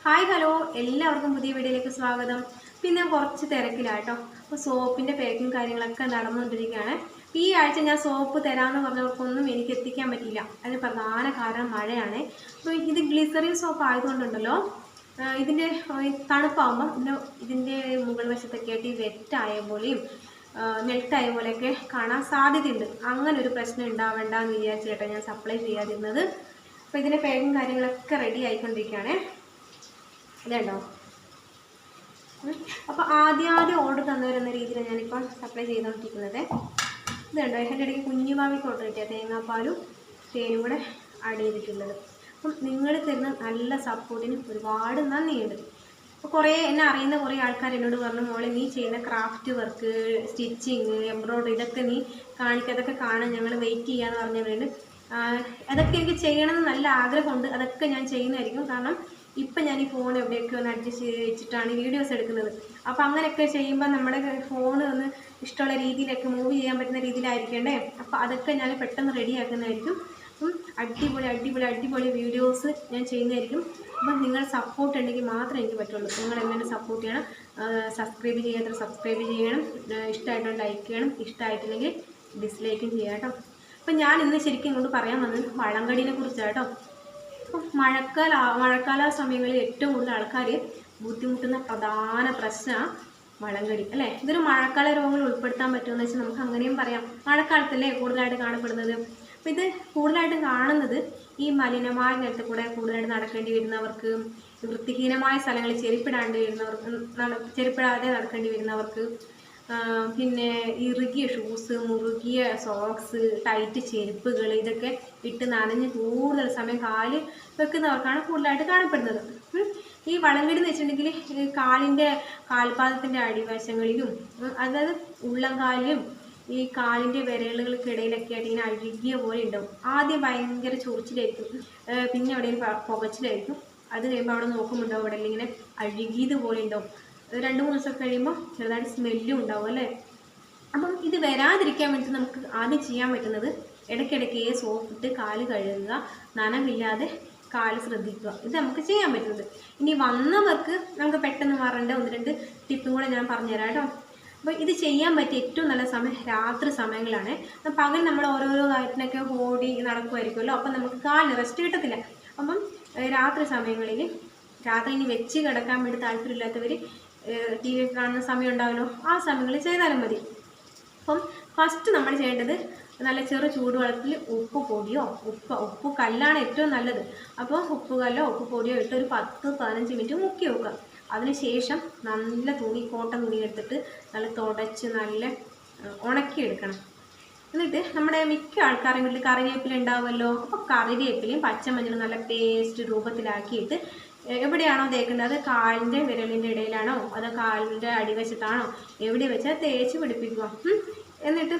Hi hello, എല്ലാവർക്കും പുതിയ വീഡിയോയിലേക്ക് സ്വാഗതം. പിന്നെ കുറച്ച് തിരക്കിലാട്ടോ. അപ്പോൾ സോപ്പിൻ്റെ പാക്കിങ് കാര്യങ്ങളൊക്കെ നടന്നുകൊണ്ടിരിക്കുകയാണ്. ഈ ആഴ്ച ഞാൻ സോപ്പ് തരാമെന്ന് പറഞ്ഞവർക്കൊന്നും എനിക്ക് എത്തിക്കാൻ പറ്റില്ല. അതിന് പ്രധാന കാരണം മഴയാണ്. അപ്പോൾ ഇത് ഗ്ലിസറിൻ സോപ്പ് ആയതുകൊണ്ടുണ്ടല്ലോ, ഇതിൻ്റെ തണുപ്പാകുമ്പം ഇതിൻ്റെ മുകൾ വശത്തൊക്കെ ആയിട്ട് വെറ്റായ പോലെയും മെൽറ്റായ പോലെയൊക്കെ കാണാൻ സാധ്യതയുണ്ട്. അങ്ങനെ ഒരു പ്രശ്നം ഉണ്ടാവേണ്ടെന്ന് വിചാരിച്ചിട്ടാണ് ഞാൻ സപ്ലൈ ചെയ്യാതിരുന്നത്. അപ്പോൾ ഇതിൻ്റെ പാക്കിങ് കാര്യങ്ങളൊക്കെ റെഡി ആയിക്കൊണ്ടിരിക്കുകയാണ്. ഇതുണ്ടോ. അപ്പോൾ ആദ്യം ഓർഡർ തന്നവരെന്ന രീതിയിൽ ഞാനിപ്പോൾ സപ്ലൈ ചെയ്തുകൊണ്ടിരിക്കുന്നത്. ഇതുണ്ടോ, എൻ്റെ ഇടയ്ക്ക് കുഞ്ഞുമാവിക്ക് ഓർഡർ കിട്ടിയ തേങ്ങാപ്പാലും തേനും കൂടെ ആഡ് ചെയ്തിട്ടുള്ളത്. അപ്പം നിങ്ങൾ തരുന്ന നല്ല സപ്പോർട്ടിന് ഒരുപാട് നന്ദിയുണ്ട്. അപ്പോൾ കുറേ എന്നെ അറിയുന്ന കുറേ ആൾക്കാർ എന്നോട് പറഞ്ഞു, മോളെ നീ ചെയ്യുന്ന ക്രാഫ്റ്റ് വർക്ക്, സ്റ്റിച്ചിങ്, എംബ്രോയ്ഡറി ഇതൊക്കെ നീ അതൊക്കെ കാണാൻ ഞങ്ങൾ വെയിറ്റ് ചെയ്യാമെന്ന് പറഞ്ഞവരുണ്ട്. അതൊക്കെ എനിക്ക് ചെയ്യണമെന്ന് നല്ല ആഗ്രഹമുണ്ട്. അതൊക്കെ ഞാൻ ചെയ്യുന്നതായിരിക്കും. കാരണം ഇപ്പം ഞാൻ ഈ ഫോൺ എവിടെയൊക്കെ ഒന്ന് അഡ്ജസ്റ്റ് ചെയ്ത് വെച്ചിട്ടാണ് വീഡിയോസ് എടുക്കുന്നത്. അപ്പോൾ അങ്ങനെയൊക്കെ ചെയ്യുമ്പോൾ നമ്മുടെ ഫോൺ ഒന്ന് ഇഷ്ടമുള്ള രീതിയിലൊക്കെ മൂവ് ചെയ്യാൻ പറ്റുന്ന രീതിയിലായിരിക്കണ്ടേ. അപ്പോൾ അതൊക്കെ ഞാൻ പെട്ടെന്ന് റെഡിയാക്കുന്നതായിരിക്കും. അപ്പം അടിപൊളി വീഡിയോസ് ഞാൻ ചെയ്യുന്നതായിരിക്കും. അപ്പം നിങ്ങൾ സപ്പോർട്ട് ഉണ്ടെങ്കിൽ മാത്രമേ എനിക്ക് പറ്റുള്ളൂ. നിങ്ങൾ എന്നെ സപ്പോർട്ട് ചെയ്യണം. സബ്സ്ക്രൈബ് ചെയ്യാത്ത സബ്സ്ക്രൈബ് ചെയ്യണം. ഇഷ്ടമായിട്ടുള്ള ലൈക്ക് ചെയ്യണം. ഇഷ്ടമായിട്ടില്ലെങ്കിൽ ഡിസ്ലൈക്കും ചെയ്യാം കേട്ടോ. അപ്പം ഞാൻ ഇന്ന് ശരിക്കും ഇങ്ങോട്ട് പറയാൻ വന്നത് വള്ളംകളിയെ കുറിച്ചാണ് കേട്ടോ. മഴക്കാല സമയങ്ങളിൽ ഏറ്റവും കൂടുതൽ ആൾക്കാർ ബുദ്ധിമുട്ടുന്ന പ്രധാന പ്രശ്നമാണ് വള്ളംകളി അല്ലേ. ഇതൊരു മഴക്കാല രോഗങ്ങൾ ഉൾപ്പെടുത്താൻ പറ്റുമെന്ന് വെച്ചാൽ നമുക്ക് അങ്ങനെയും പറയാം. മഴക്കാലത്തല്ലേ കൂടുതലായിട്ട് കാണപ്പെടുന്നത്. അപ്പോൾ ഇത് കൂടുതലായിട്ട് കാണുന്നത് ഈ മലിനമായ നിലത്ത് കൂടെ കൂടുതലായിട്ട് നടക്കേണ്ടി വരുന്നവർക്ക്, വൃത്തിഹീനമായ സ്ഥലങ്ങളിൽ ചെരുപ്പിടാതെ നടക്കേണ്ടി വരുന്നവർക്ക്, പിന്നെ ഇറുകിയ ഷൂസ്, മുറുകിയ സോക്സ്, ടൈറ്റ് ചെരുപ്പുകൾ ഇതൊക്കെ ഇട്ട് നനഞ്ഞ് കൂടുതൽ സമയം കാല് വെക്കുന്നവർക്കാണ് കൂടുതലായിട്ട് കാണപ്പെടുന്നത്. ഈ വള്ളംകളി എന്ന് വെച്ചിട്ടുണ്ടെങ്കിൽ കാൽപാദത്തിൻ്റെ അടിവശങ്ങളിലും, അതായത് ഉള്ളംകാലിലും ഈ കാലിൻ്റെ വിരലുകൾക്കിടയിലൊക്കെ ആയിട്ട് ഇങ്ങനെ അഴുകിയ പോലെ ഉണ്ടാവും. ആദ്യം ഭയങ്കര ചൊറിച്ചിലായിരിക്കും, പിന്നെ എവിടെയും പുകച്ചിലായിരിക്കും. അത് കഴിയുമ്പോൾ അവിടെ നോക്കുമ്പോണ്ടാവും അവിടെ ഇങ്ങനെ അഴുകിയത് പോലെ ഉണ്ടാവും. 2-3 ദിവസം കഴിയുമ്പോൾ ചെറുതായിട്ട് സ്മെല്ലും ഉണ്ടാവും അല്ലേ. അപ്പം ഇത് വരാതിരിക്കാൻ വേണ്ടിയിട്ട് നമുക്ക് ആദ്യം ചെയ്യാൻ പറ്റുന്നത് ഇടയ്ക്കിടയ്ക്ക് സോപ്പിട്ട് കാല് കഴുകുക, നനവില്ലാതെ കാല് ശ്രദ്ധിക്കുക. ഇത് നമുക്ക് ചെയ്യാൻ പറ്റുന്നത്. ഇനി വന്നവർക്ക് നമുക്ക് പെട്ടെന്ന് മാറേണ്ട 1-2 ടിപ്പും കൂടെ ഞാൻ പറഞ്ഞുതരാം കേട്ടോ. അപ്പോൾ ഇത് ചെയ്യാൻ പറ്റിയ ഏറ്റവും നല്ല സമയം രാത്രി സമയങ്ങളാണ്. പകൽ നമ്മൾ ഓരോരോ കാര്യത്തിനൊക്കെ ഓടി നടക്കുമായിരിക്കുമല്ലോ. അപ്പം നമുക്ക് കാലിന് റെസ്റ്റ് കിട്ടത്തില്ല. അപ്പം രാത്രി സമയങ്ങളിൽ, രാത്രി ഇനി വെച്ച് കിടക്കാൻ വേണ്ടി താല്പര്യമില്ലാത്തവർ TV കാണുന്ന സമയം ഉണ്ടാവുമല്ലോ, ആ സമയങ്ങളിൽ ചെയ്താലും മതി. അപ്പം ഫസ്റ്റ് നമ്മൾ ചെയ്യേണ്ടത് നല്ല ചെറു ചൂടുവെള്ളത്തിൽ ഉപ്പ് കല്ലാണ് ഏറ്റവും നല്ലത്. അപ്പോൾ ഉപ്പ് കല്ലോ ഉപ്പ് പൊടിയോ ഇട്ട് ഒരു 10-15 മിനിറ്റ് മുക്കി വെക്കുക. അതിനുശേഷം നല്ല കോട്ടൺ തുണി എടുത്തിട്ട് നല്ല തുടച്ച് നല്ല ഉണക്കിയെടുക്കണം. എന്നിട്ട് നമ്മുടെ മിക്ക ആൾക്കാരുടെ വീട്ടിൽ കറിവേപ്പില ഉണ്ടാവുമല്ലോ. അപ്പോൾ കറിവേപ്പിലയും പച്ചമഞ്ഞളും നല്ല പേസ്റ്റ് രൂപത്തിലാക്കിയിട്ട് എവിടെയാണോ തേക്കേണ്ടത്, അത് കാലിൻ്റെ വിരലിൻ്റെ ഇടയിലാണോ അതോ കാലിൻ്റെ അടിവശത്താണോ എവിടെ വെച്ചാൽ തേച്ച് പിടിപ്പിക്കുക. എന്നിട്ട്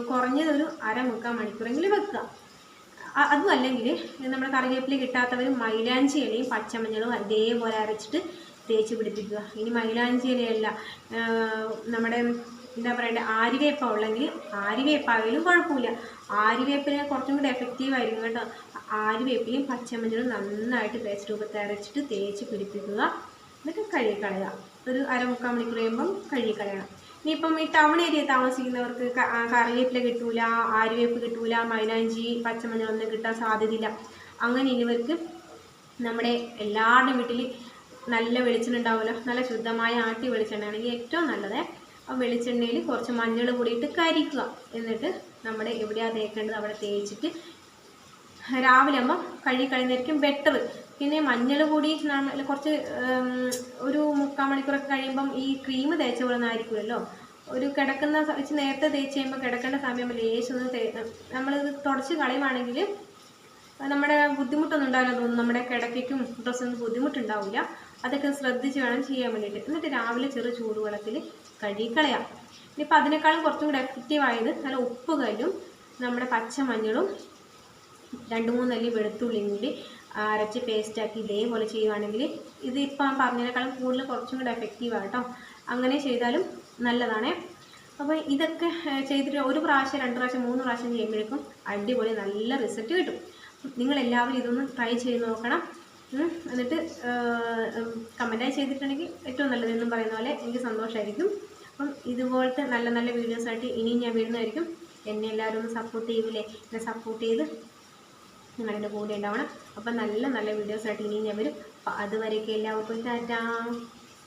കുറഞ്ഞതൊരു 1/2-3 മണിക്കൂറെങ്കിലും വെക്കുക. അതും അല്ലെങ്കിൽ നമ്മുടെ കറിവേപ്പില കിട്ടാത്തവർ മൈലാഞ്ചി ഇലയും പച്ചമഞ്ഞളും അതേപോലെ അരച്ചിട്ട് തേച്ച് പിടിപ്പിക്കുക. ഇനി മൈലാഞ്ചി ഇലയല്ല, നമ്മുടെ എന്താ പറയണ്ടേ, ആര്യവേപ്പ ഉള്ളെങ്കിൽ ആര്യവേപ്പായാലും കുഴപ്പമില്ല. ആര്യവേപ്പിനെ കുറച്ചും കൂടി എഫക്റ്റീവായിരിക്കും കേട്ടോ. ആര്യവേപ്പിലും പച്ചമഞ്ഞളും നന്നായിട്ട് പേസ്റ്റ് രൂപത്തിൽ അരച്ചിട്ട് തേച്ച് പിടിപ്പിക്കുക. എന്നിട്ട് കഴുകിക്കളയുക. ഒരു 1/2-3 മണിക്കൂർ കഴിയുമ്പം കഴുകിക്കളയണം. ഇനിയിപ്പം ഈ ടൗൺ ഏരിയ താമസിക്കുന്നവർക്ക് കറിവേപ്പില കിട്ടൂല, ആര്യവേപ്പ് കിട്ടൂല, മൈലാഞ്ചി പച്ചമഞ്ഞളൊന്നും കിട്ടാൻ സാധ്യതയില്ല. അങ്ങനെയുള്ളവർക്ക് നമ്മുടെ എല്ലാവരുടെയും വീട്ടിൽ നല്ല വെളിച്ചെണ്ണ ഉണ്ടാവുമല്ലോ. നല്ല ശുദ്ധമായ ആട്ടി വെളിച്ചെണ്ണയാണെങ്കിൽ ഏറ്റവും നല്ലത്. ആ വെളിച്ചെണ്ണയിൽ കുറച്ച് മഞ്ഞൾ കൂടിയിട്ട് കരിക്കുക. എന്നിട്ട് നമ്മുടെ എവിടെയാണ് തേക്കേണ്ടത് അവിടെ തേച്ചിട്ട് രാവിലെ ആകുമ്പോൾ കഴുകിക്കളയുന്നതായിരിക്കും ബെറ്റർ. പിന്നെ മഞ്ഞൾ കൂടി കുറച്ച് ഒരു 3/4 മണിക്കൂറൊക്കെ കഴിയുമ്പം ഈ ക്രീം തേച്ച പോലെ ഒന്നും ആയിരിക്കുമല്ലോ. ഒരു കിടക്കുന്ന വെച്ച് നേരത്തെ തേച്ച് കഴിയുമ്പോൾ കിടക്കേണ്ട സമയം ലേശം നമ്മളിത് തുടച്ച് കളയുവാണെങ്കിൽ നമ്മുടെ ബുദ്ധിമുട്ടൊന്നും ഉണ്ടാവില്ല തോന്നുന്നു. നമ്മുടെ കിടക്കയ്ക്കും ഡ്രസ്സൊന്നും ബുദ്ധിമുട്ടുണ്ടാവില്ല. അതൊക്കെ ശ്രദ്ധിച്ച് വേണം ചെയ്യാൻ വേണ്ടിയിട്ട്. എന്നിട്ട് രാവിലെ ചെറു ചൂടുവെള്ളത്തിൽ കഴുകിക്കളയാം. ഇനിയിപ്പോൾ അതിനേക്കാളും കുറച്ചും കൂടി എഫക്റ്റീവായത് നല്ല ഉപ്പ് കല്ലും നമ്മുടെ പച്ചമഞ്ഞളും 2-3 അല്ലി വെളുത്തുള്ളിയും കൂടി അരച്ച് പേസ്റ്റാക്കി ഇതേപോലെ ചെയ്യുവാണെങ്കിൽ ഇതിപ്പോൾ പറഞ്ഞതിനേക്കാളും കൂടുതൽ കുറച്ചും കൂടി എഫക്റ്റീവാണ് കേട്ടോ. അങ്ങനെ ചെയ്താലും നല്ലതാണ്. അപ്പോൾ ഇതൊക്കെ ചെയ്തിട്ട് 1 പ്രാവശ്യം 2 പ്രാവശ്യം 3 പ്രാവശ്യം ചെയ്യുമ്പോഴേക്കും അടിപൊളി നല്ല റിസൾട്ട് കിട്ടും. നിങ്ങളെല്ലാവരും ഇതൊന്ന് ട്രൈ ചെയ്ത് നോക്കണം. എന്നിട്ട് കമൻറ്റായി ചെയ്തിട്ടുണ്ടെങ്കിൽ ഏറ്റവും നല്ലതെന്നും പറയുന്ന പോലെ എനിക്ക് സന്തോഷമായിരിക്കും. അപ്പം ഇതുപോലത്തെ നല്ല നല്ല വീഡിയോസായിട്ട് ഇനിയും ഞാൻ വരുന്നതായിരിക്കും. എന്നെ എല്ലാവരും ഒന്ന് സപ്പോർട്ട് ചെയ്യൂലേ? എന്നെ സപ്പോർട്ട് ചെയ്ത് നിങ്ങളുടെ കൂടെ ഉണ്ടാവണം. അപ്പം നല്ല നല്ല വീഡിയോസായിട്ട് ഇനിയും ഞാൻ വരും. അപ്പം അതുവരെയൊക്കെ എല്ലാവർക്കും ടാറ്റാ.